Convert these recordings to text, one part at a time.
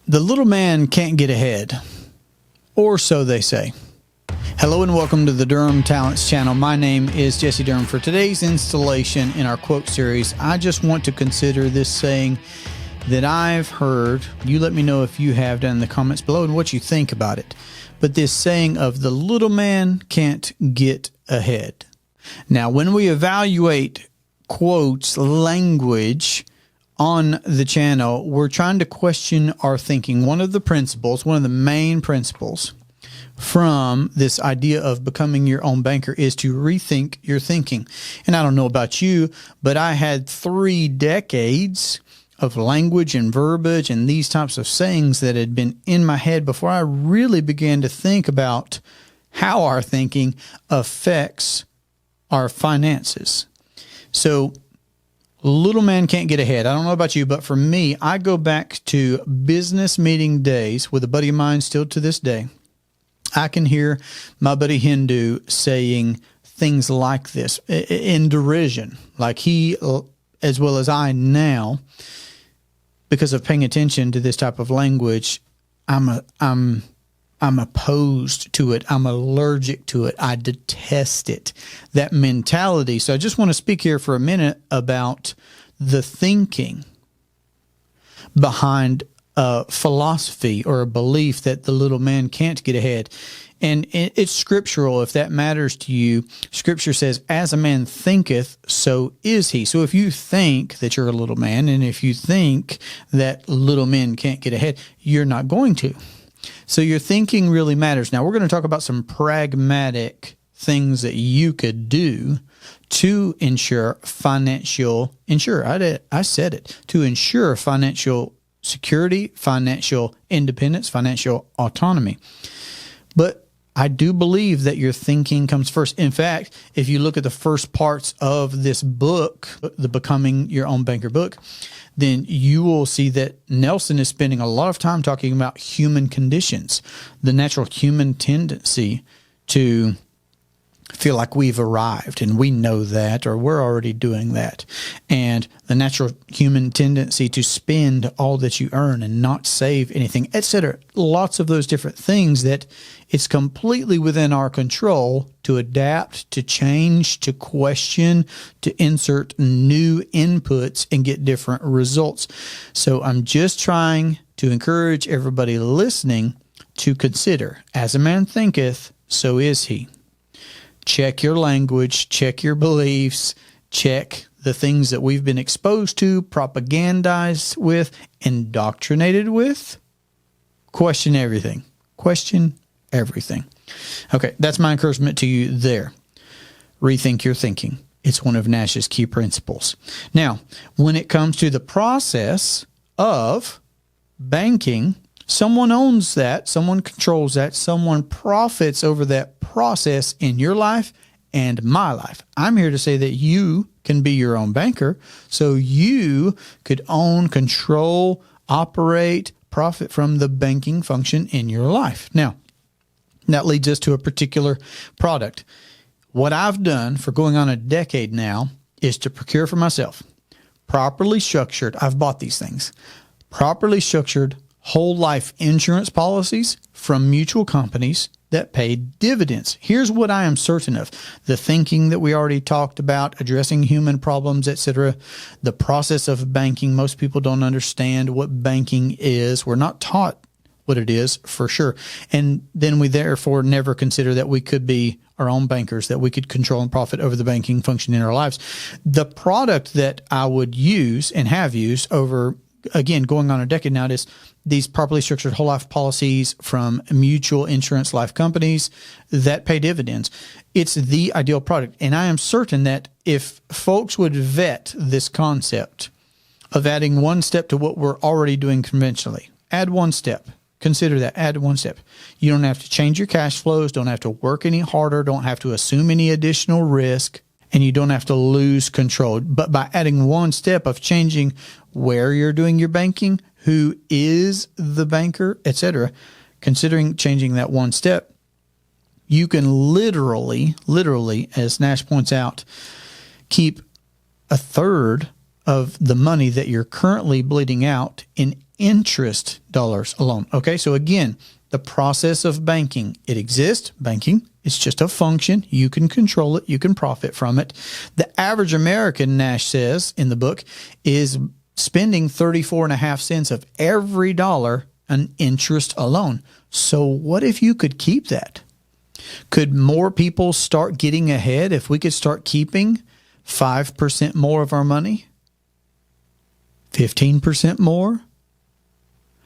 The little man can't get ahead, or so they say. Hello and welcome to the Durham Talents channel. My name is Jesse Durham. For today's installation in our quote series, I just want to consider this saying that I've heard. You let me know if you have down in the comments below and what you think about it. But this saying of the little man can't get ahead. Now, when we evaluate quotes, language on the channel, we're trying to question our thinking. One of the main principles from this idea of becoming your own banker is to rethink your thinking. And I don't know about you, but I had 3 decades of language and verbiage and these types of sayings that had been in my head before I really began to think about how our thinking affects our finances. So, little man can't get ahead. I don't know about you, but for me, I go back to business meeting days with a buddy of mine still to this day. I can hear my buddy Hindu saying things like this in derision, like he, as well as I now, because of paying attention to this type of language, I'm opposed to it. I'm allergic to it. I detest it, that mentality. So I just want to speak here for a minute about the thinking behind a philosophy or a belief that the little man can't get ahead. And it's scriptural, if that matters to you. Scripture says, as a man thinketh, so is he. So if you think that you're a little man, and if you think that little men can't get ahead, you're not going to. So your thinking really matters. Now, we're going to talk about some pragmatic things that you could do to ensure financial security, financial independence, financial autonomy. But I do believe that your thinking comes first. In fact, if you look at the first parts of this book, the Becoming Your Own Banker book, then you will see that Nelson is spending a lot of time talking about human conditions, the natural human tendency to feel like we've arrived and we know that, or we're already doing that, and the natural human tendency to spend all that you earn and not save anything, etc. Lots of those different things that it's completely within our control to adapt, to change, to question, to insert new inputs and get different results. So I'm just trying to encourage everybody listening to consider, as a man thinketh, so is he. Check your language, check your beliefs, check the things that we've been exposed to, propagandized with, indoctrinated with. Question everything. Question everything. Okay, that's my encouragement to you there. Rethink your thinking. It's one of Nash's key principles. Now, when it comes to the process of banking, someone owns that, someone controls that, someone profits over that process in your life and my life. I'm here to say that you can be your own banker, so you could own, control, operate, profit from the banking function in your life. Now, that leads us to a particular product. What I've done for going on a decade now is to procure for myself properly structured, I've bought these things, properly structured whole life insurance policies from mutual companies that pay dividends. Here's what I am certain of. The thinking that we already talked about, addressing human problems, etc. The process of banking. Most people don't understand what banking is. We're not taught what it is for sure. And then we therefore never consider that we could be our own bankers, that we could control and profit over the banking function in our lives. The product that I would use and have used over, again, going on a decade now, is these properly structured whole life policies from mutual insurance life companies that pay dividends. It's the ideal product. And I am certain that if folks would vet this concept of adding one step to what we're already doing conventionally, add one step. Consider that. Add one step. You don't have to change your cash flows, don't have to work any harder, don't have to assume any additional risk, and you don't have to lose control. But by adding one step of changing where you're doing your banking, who is the banker, etc., considering changing that one step, you can literally, as Nash points out, keep a third of the money that you're currently bleeding out in interest dollars alone. Okay, so again, the process of banking, it exists. Banking, it's just a function. You can control it. You can profit from it. The average American, Nash says in the book, is spending 34.5 cents of every dollar on interest alone. So what if you could keep that? Could more people start getting ahead if we could start keeping 5% more of our money? 15% more?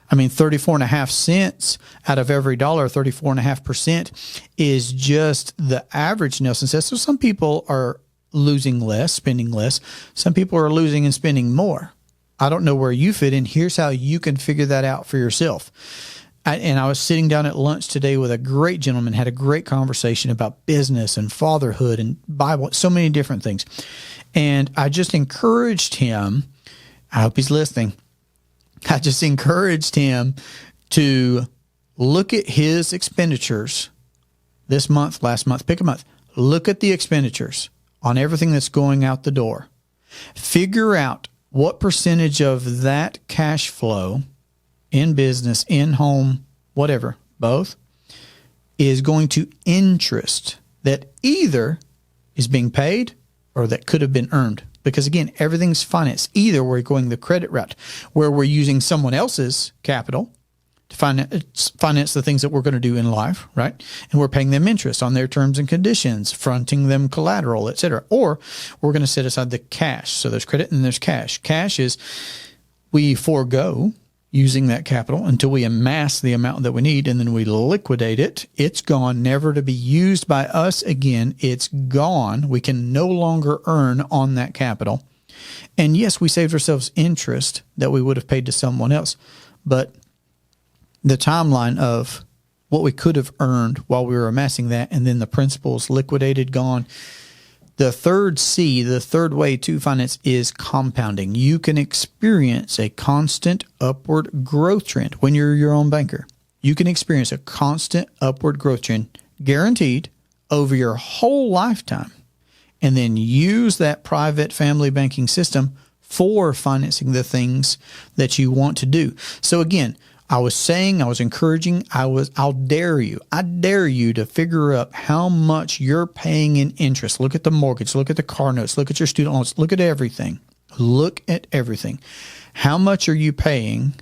I mean, 34.5 cents out of every dollar, 34.5% is just the average, Nelson says. So some people are losing less, spending less. Some people are losing and spending more. I don't know where you fit in. Here's how you can figure that out for yourself. I was sitting down at lunch today with a great gentleman, had a great conversation about business and fatherhood and Bible, so many different things. And I just encouraged him, I hope he's listening, I just encouraged him to look at his expenditures this month, last month, pick a month. Look at the expenditures on everything that's going out the door. Figure out what percentage of that cash flow in business, in home, whatever, both, is going to interest that either is being paid or that could have been earned. Because again, everything's finance. Either we're going the credit route where we're using someone else's capital to finance the things that we're going to do in life, right? And we're paying them interest on their terms and conditions, fronting them collateral, etc. Or we're going to set aside the cash. So there's credit and there's cash. Cash is we forego using that capital until we amass the amount that we need, and then we liquidate it. It's gone, never to be used by us again. It's gone. We can no longer earn on that capital. And yes, we saved ourselves interest that we would have paid to someone else, but the timeline of what we could have earned while we were amassing that, and then the principal's liquidated, gone. The third C, the third way to finance, is compounding. You can experience a constant upward growth trend when you're your own banker. You can experience a constant upward growth trend, guaranteed, over your whole lifetime, and then use that private family banking system for financing the things that you want to do. So again, I was encouraging, I dare you to figure out how much you're paying in interest. Look at the mortgage, look at the car notes, look at your student loans, look at everything. Look at everything. How much are you paying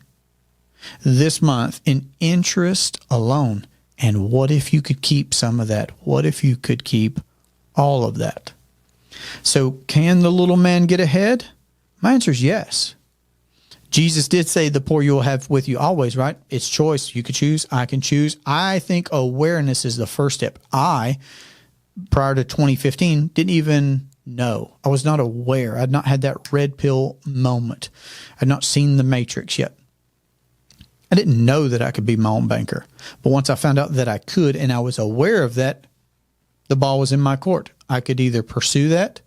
this month in interest alone? And what if you could keep some of that? What if you could keep all of that? So can the little man get ahead? My answer is yes. Jesus did say the poor you will have with you always, right? It's choice. You could choose. I can choose. I think awareness is the first step. Prior to 2015, didn't even know. I was not aware. I had not had that red pill moment. I had not seen the matrix yet. I didn't know that I could be my own banker. But once I found out that I could, and I was aware of that, the ball was in my court. I could either pursue that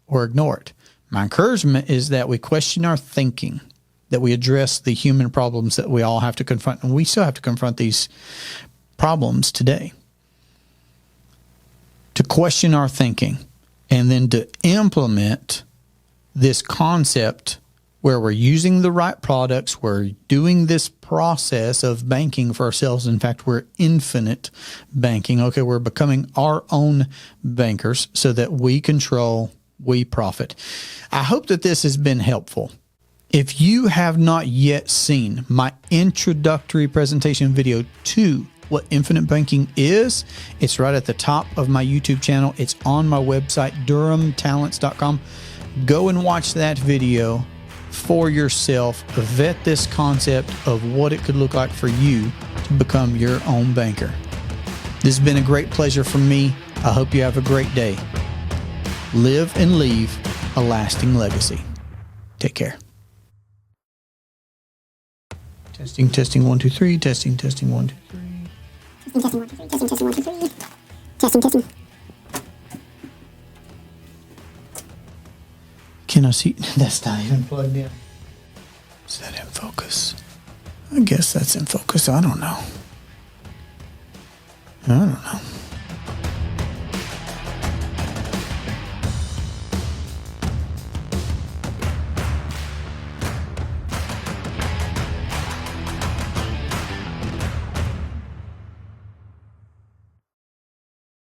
or ignore it. My encouragement is that we question our thinking, that we address the human problems that we all have to confront. And we still have to confront these problems today. To question our thinking and then to implement this concept where we're using the right products, we're doing this process of banking for ourselves. In fact, we're infinite banking. Okay, we're becoming our own bankers so that we control, we profit. I hope that this has been helpful. If you have not yet seen my introductory presentation video to what infinite banking is, it's right at the top of my YouTube channel. It's on my website, durhamtalents.com. Go and watch that video for yourself. Vet this concept of what it could look like for you to become your own banker. This has been a great pleasure for me. I hope you have a great day. Live and leave a lasting legacy. Take care. Testing, testing, 1, 2, 3. Testing, testing, 1, 2, 3. Testing, 1, 2, 3. Testing, testing, 1, 2, 3. Testing, testing. Can I see? That's not even plugged in. Is that in focus? I guess that's in focus. I don't know.